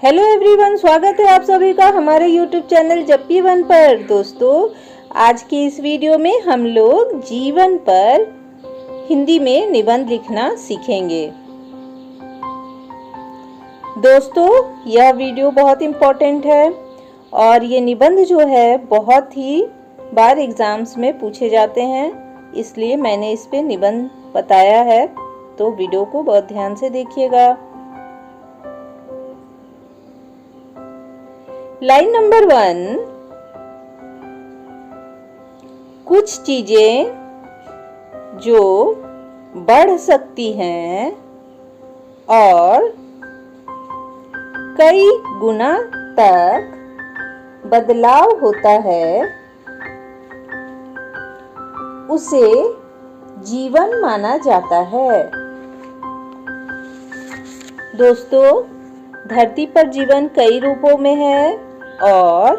Hello everyone, स्वागत है आप सभी का हमारे यूट्यूब चैनल जप्पी वन पर। दोस्तों, आज की इस वीडियो में हम लोग जीवन पर हिंदी में निबंध लिखना सीखेंगे। दोस्तों, यह वीडियो बहुत इम्पोर्टेंट है और ये निबंध जो है बहुत ही बार एग्जाम्स में पूछे जाते हैं, इसलिए मैंने इस पे निबंध बताया है। तो वीडियो को बहुत ध्यान से देखिएगा। लाइन नंबर 1, कुछ चीजें जो बढ़ सकती हैं और कई गुना तक बदलाव होता है, उसे जीवन माना जाता है। दोस्तों, धरती पर जीवन कई रूपों में है और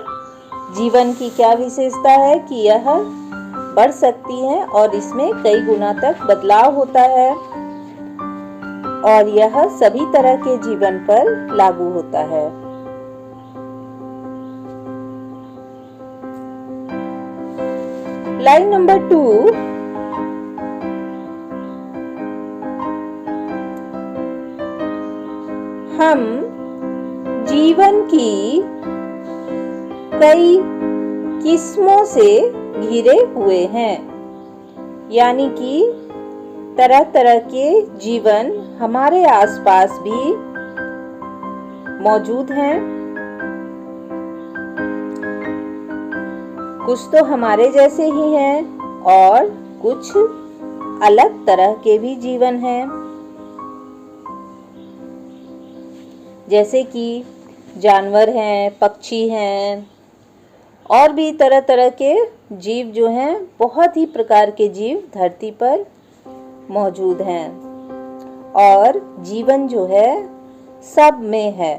जीवन की क्या विशेषता है कि यह बढ़ सकती है और इसमें कई गुना तक बदलाव होता है और यह सभी तरह के जीवन पर लागू होता है। लाइन नंबर 2, हम जीवन की कई किस्मों से घिरे हुए हैं, यानी कि तरह तरह के जीवन हमारे आसपास भी मौजूद हैं। कुछ तो हमारे जैसे ही हैं और कुछ अलग तरह के भी जीवन हैं, जैसे कि जानवर हैं, पक्षी हैं और भी तरह तरह के जीव जो हैं, बहुत ही प्रकार के जीव धरती पर मौजूद हैं और जीवन जो है सब में है।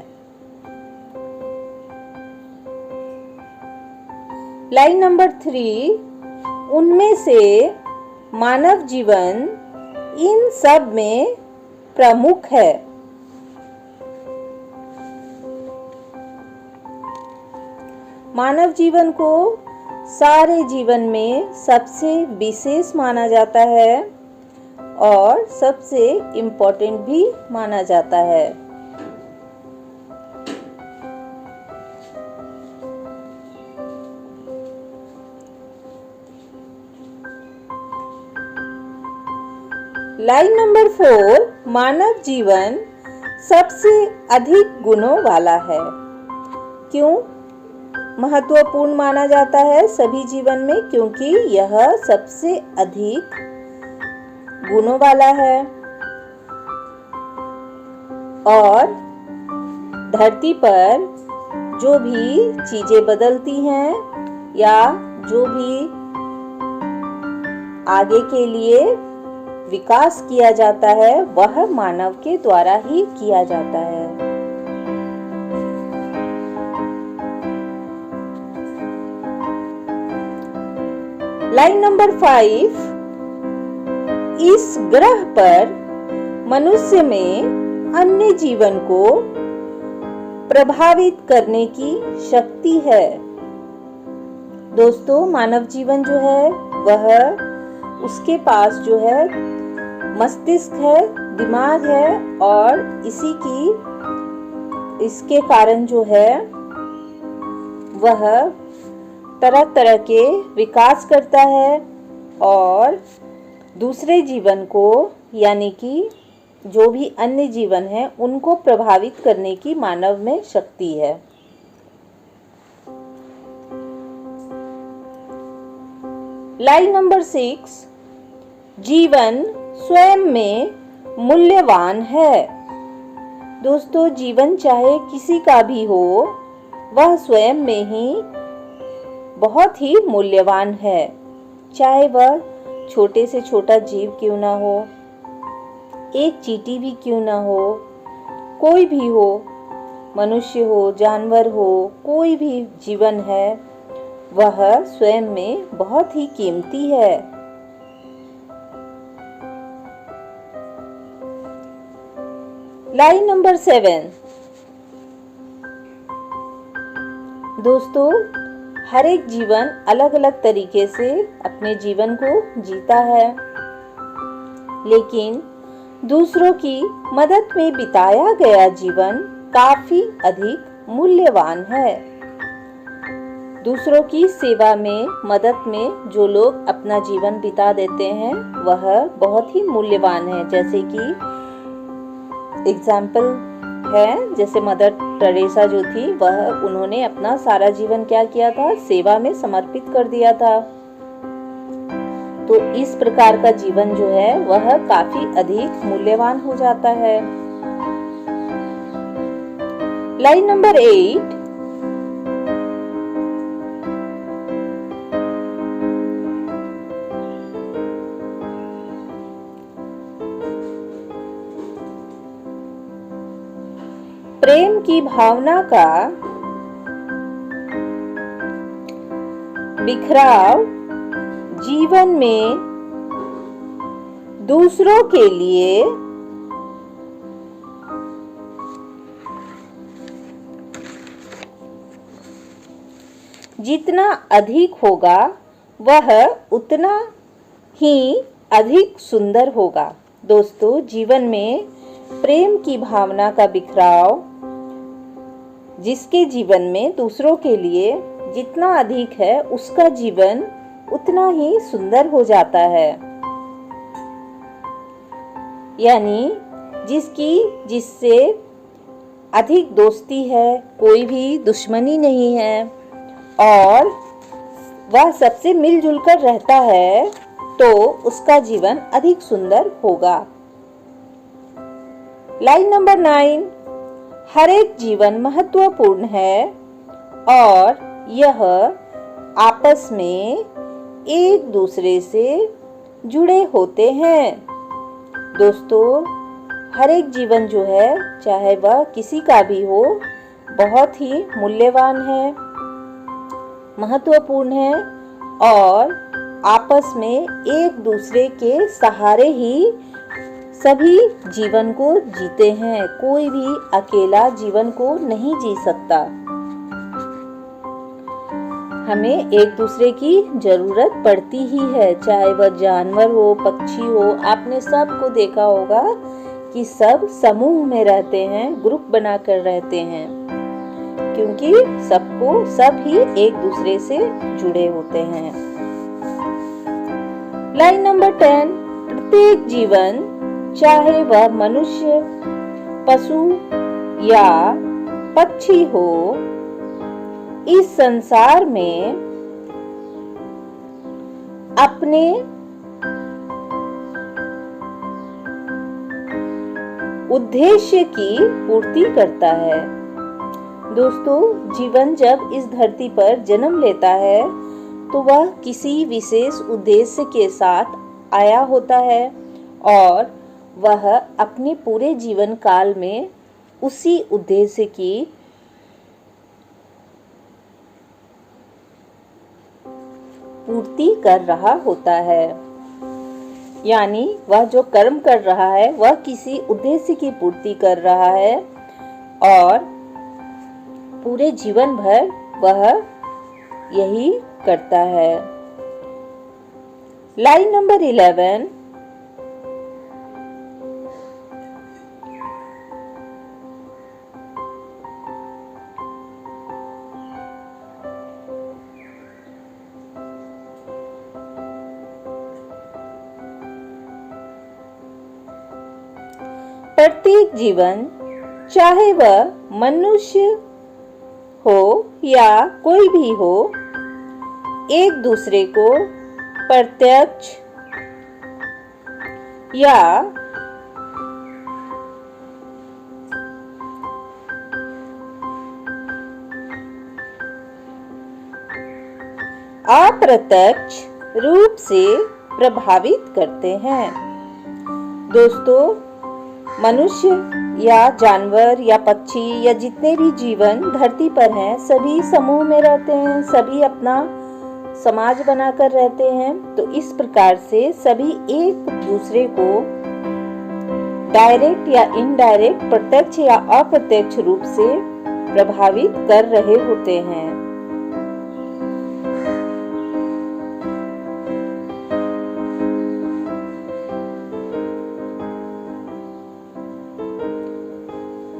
लाइन नंबर 3, उनमें से मानव जीवन इन सब में प्रमुख है। मानव जीवन को सारे जीवन में सबसे विशेष माना जाता है और सबसे इम्पोर्टेंट भी माना जाता है। लाइन नंबर 4, मानव जीवन सबसे अधिक गुणों वाला है। क्यों महत्वपूर्ण माना जाता है सभी जीवन में? क्योंकि यह सबसे अधिक गुणों वाला है और धरती पर जो भी चीजें बदलती हैं या जो भी आगे के लिए विकास किया जाता है, वह मानव के द्वारा ही किया जाता है। लाइन नंबर 5, इस ग्रह पर मनुष्य में अन्य जीवन को प्रभावित करने की शक्ति है। दोस्तों, मानव जीवन जो है वह उसके पास जो है मस्तिष्क है, दिमाग है और इसके कारण जो है वह तरह तरह के विकास करता है और दूसरे जीवन को, यानी कि जो भी अन्य जीवन है, उनको प्रभावित करने की मानव में शक्ति है। लाइन नंबर 6, जीवन स्वयं में मूल्यवान है। दोस्तों, जीवन चाहे किसी का भी हो, वह स्वयं में ही बहुत ही मूल्यवान है, चाहे वह छोटे से छोटा जीव क्यों ना हो, एक चींटी भी क्यों ना हो, कोई भी हो, मनुष्य हो, जानवर हो, कोई भी जीवन है, वह स्वयं में बहुत ही कीमती है। लाइन नंबर 7, दोस्तों, हर एक जीवन अलग अलग तरीके से अपने जीवन को जीता है, लेकिन दूसरों की मदद में बिताया गया जीवन काफी अधिक मूल्यवान है। दूसरों की सेवा में, मदद में जो लोग अपना जीवन बिता देते हैं वह बहुत ही मूल्यवान है। जैसे कि एग्जाम्पल है, जैसे मदर टेरेसा जो थी, वह उन्होंने अपना सारा जीवन क्या किया था, सेवा में समर्पित कर दिया था। तो इस प्रकार का जीवन जो है वह काफी अधिक मूल्यवान हो जाता है। लाइन नंबर 8, प्रेम की भावना का बिखराव जीवन में दूसरों के लिए जितना अधिक होगा वह उतना ही अधिक सुंदर होगा। दोस्तों, जीवन में प्रेम की भावना का बिखराव जिसके जीवन में दूसरों के लिए जितना अधिक है, उसका जीवन उतना ही सुंदर हो जाता है। यानी जिससे अधिक दोस्ती है, कोई भी दुश्मनी नहीं है और वह सबसे मिलजुल कर रहता है, तो उसका जीवन अधिक सुंदर होगा। लाइन नंबर 9, हर एक जीवन महत्वपूर्ण है और यह आपस में एक दूसरे से जुड़े होते हैं। दोस्तों, हर एक जीवन जो है, चाहे वह किसी का भी हो, बहुत ही मूल्यवान है, महत्वपूर्ण है और आपस में एक दूसरे के सहारे ही सभी जीवन को जीते हैं। कोई भी अकेला जीवन को नहीं जी सकता। हमें एक दूसरे की जरूरत पड़ती ही है, चाहे वह जानवर हो, पक्षी हो। आपने सबको देखा होगा कि सब समूह में रहते हैं, ग्रुप बनाकर रहते हैं, क्योंकि सब ही एक दूसरे से जुड़े होते हैं। लाइन नंबर 10, प्रत्येक जीवन, चाहे वह मनुष्य, पशु या पक्षी हो, इस संसार में अपने उद्देश्य की पूर्ति करता है। दोस्तों, जीवन जब इस धरती पर जन्म लेता है तो वह किसी विशेष उद्देश्य के साथ आया होता है और वह अपने पूरे जीवन काल में उसी उद्देश्य की पूर्ति कर रहा होता है। यानी वह जो कर्म कर रहा है वह किसी उद्देश्य की पूर्ति कर रहा है और पूरे जीवन भर वह यही करता है। लाइन नंबर 11, प्रत्येक जीवन, चाहे वह मनुष्य हो या कोई भी हो, एक दूसरे को प्रत्यक्ष या अप्रत्यक्ष रूप से प्रभावित करते हैं। दोस्तों, मनुष्य या जानवर या पक्षी या जितने भी जीवन धरती पर हैं, सभी समूह में रहते हैं, सभी अपना समाज बनाकर रहते हैं। तो इस प्रकार से सभी एक दूसरे को डायरेक्ट या इनडायरेक्ट, प्रत्यक्ष या अप्रत्यक्ष रूप से प्रभावित कर रहे होते हैं।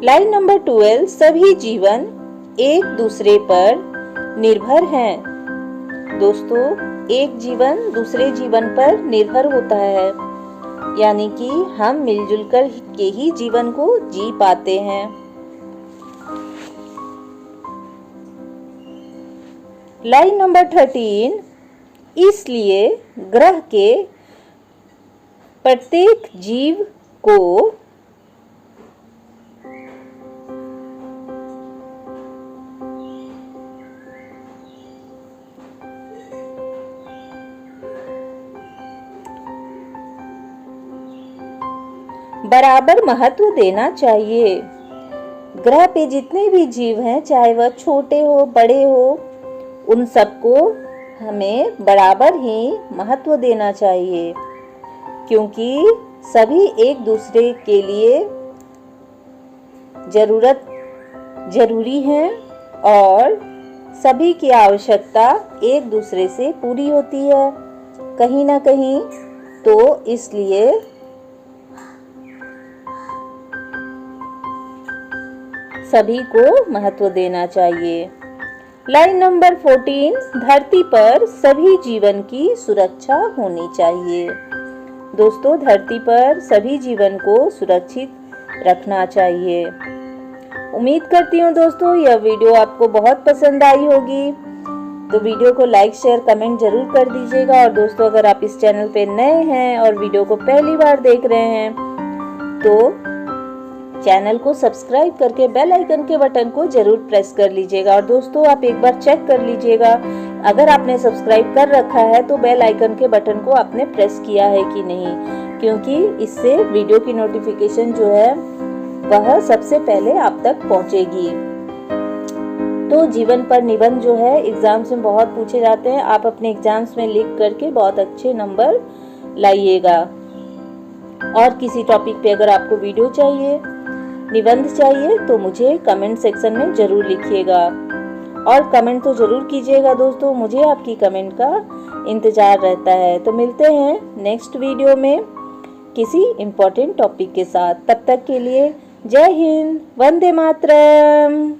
लाइन नंबर 12, सभी जीवन एक दूसरे पर निर्भर हैं। दोस्तों, एक जीवन दूसरे जीवन पर निर्भर होता है, यानी कि हम मिलजुल कर के ही जीवन को जी पाते हैं। लाइन नंबर 13, इसलिए ग्रह के प्रत्येक जीव को बराबर महत्व देना चाहिए। ग्रह पे जितने भी जीव हैं, चाहे वह छोटे हो बड़े हो, उन सबको हमें बराबर ही महत्व देना चाहिए, क्योंकि सभी एक दूसरे के लिए जरूरी है और सभी की आवश्यकता एक दूसरे से पूरी होती है कहीं ना कहीं। तो इसलिए सभी को महत्व देना चाहिए। लाइन नंबर 14, धरती पर सभी जीवन की सुरक्षा होनी चाहिए। दोस्तों, धरती पर सभी जीवन को सुरक्षित रखना चाहिए। उम्मीद करती हूँ दोस्तों यह वीडियो आपको बहुत पसंद आई होगी, तो वीडियो को लाइक शेयर कमेंट जरूर कर दीजिएगा। और दोस्तों, अगर आप इस चैनल पे नए हैं और वीडियो को पहली बार देख रहे हैं तो चैनल को सब्सक्राइब करके बेल आइकन के बटन को जरूर प्रेस कर लीजिएगा। और दोस्तों, आप एक बार चेक कर लीजिएगा, अगर आपने सब्सक्राइब कर रखा है तो बेल आइकन के बटन को आपने प्रेस किया है कि नहीं, क्योंकि इससे वीडियो की नोटिफिकेशन जो है वह सबसे पहले आप तक पहुंचेगी। तो जीवन पर निबंध जो है एग्जाम्स में बहुत पूछे जाते हैं, आप अपने एग्जाम्स में लिख करके बहुत अच्छे नंबर लाइएगा। और किसी टॉपिक पे अगर आपको वीडियो चाहिए, निबंध चाहिए, तो मुझे कमेंट सेक्शन में जरूर लिखिएगा। और कमेंट तो जरूर कीजिएगा दोस्तों, मुझे आपकी कमेंट का इंतजार रहता है। तो मिलते हैं नेक्स्ट वीडियो में किसी इम्पोर्टेंट टॉपिक के साथ। तब तक के लिए जय हिंद, वंदे मातरम।